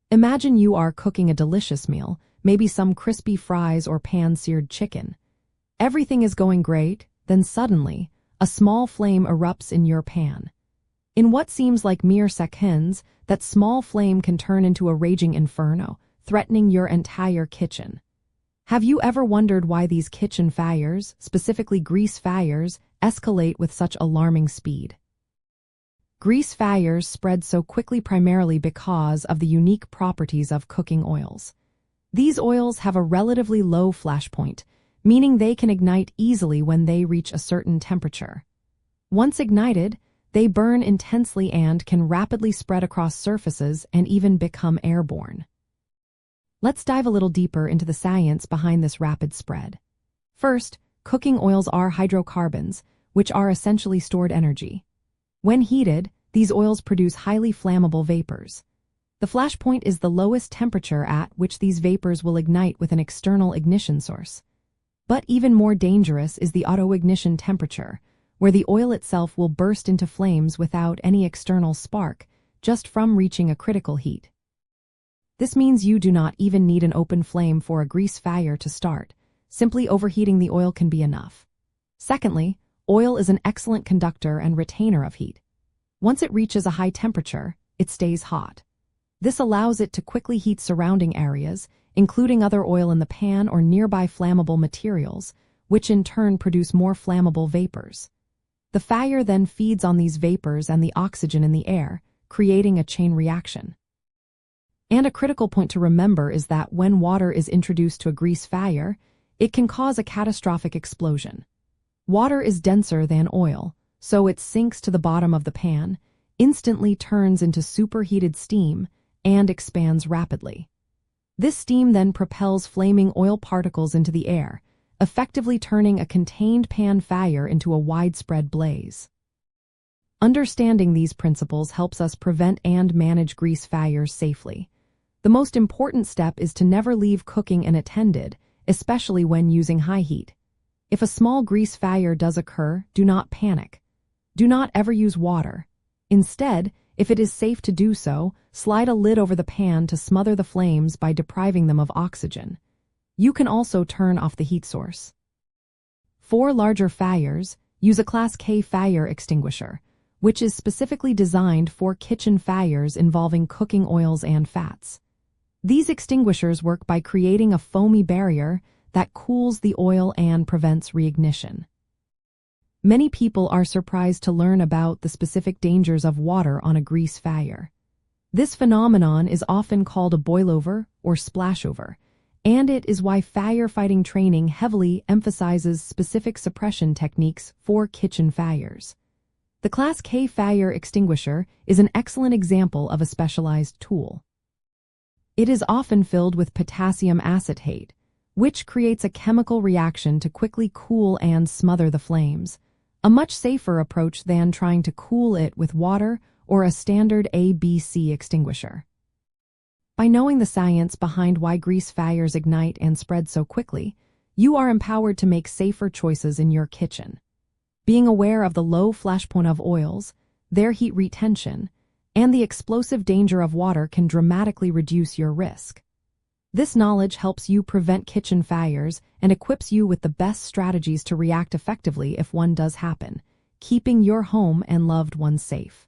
Imagine you are cooking a delicious meal, maybe some crispy fries or pan-seared chicken. Everything is going great, then suddenly, a small flame erupts in your pan. In what seems like mere seconds, that small flame can turn into a raging inferno, threatening your entire kitchen. Have you ever wondered why these kitchen fires, specifically grease fires, escalate with such alarming speed? Grease fires spread so quickly primarily because of the unique properties of cooking oils. These oils have a relatively low flash point, meaning they can ignite easily when they reach a certain temperature. Once ignited, they burn intensely and can rapidly spread across surfaces and even become airborne. Let's dive a little deeper into the science behind this rapid spread. First, cooking oils are hydrocarbons, which are essentially stored energy. When heated, these oils produce highly flammable vapors. The flash point is the lowest temperature at which these vapors will ignite with an external ignition source. But even more dangerous is the autoignition temperature, where the oil itself will burst into flames without any external spark, just from reaching a critical heat. This means you do not even need an open flame for a grease fire to start. Simply overheating the oil can be enough. Secondly, oil is an excellent conductor and retainer of heat. Once it reaches a high temperature, it stays hot. This allows it to quickly heat surrounding areas, including other oil in the pan or nearby flammable materials, which in turn produce more flammable vapors. The fire then feeds on these vapors and the oxygen in the air, creating a chain reaction. And a critical point to remember is that when water is introduced to a grease fire, it can cause a catastrophic explosion. Water is denser than oil, so it sinks to the bottom of the pan, instantly turns into superheated steam, and expands rapidly. This steam then propels flaming oil particles into the air, effectively turning a contained pan fire into a widespread blaze. Understanding these principles helps us prevent and manage grease fires safely. The most important step is to never leave cooking unattended, especially when using high heat. If a small grease fire does occur, do not panic. Do not ever use water. Instead, if it is safe to do so, slide a lid over the pan to smother the flames by depriving them of oxygen. You can also turn off the heat source. For larger fires, use a Class K fire extinguisher, which is specifically designed for kitchen fires involving cooking oils and fats. These extinguishers work by creating a foamy barrier that cools the oil and prevents reignition. Many people are surprised to learn about the specific dangers of water on a grease fire. This phenomenon is often called a boilover or splashover, and it is why firefighting training heavily emphasizes specific suppression techniques for kitchen fires. The Class K fire extinguisher is an excellent example of a specialized tool. It is often filled with potassium acetate, which creates a chemical reaction to quickly cool and smother the flames, a much safer approach than trying to cool it with water or a standard ABC extinguisher. By knowing the science behind why grease fires ignite and spread so quickly, you are empowered to make safer choices in your kitchen. Being aware of the low flash point of oils, their heat retention, and the explosive danger of water can dramatically reduce your risk. This knowledge helps you prevent kitchen fires and equips you with the best strategies to react effectively if one does happen, keeping your home and loved ones safe.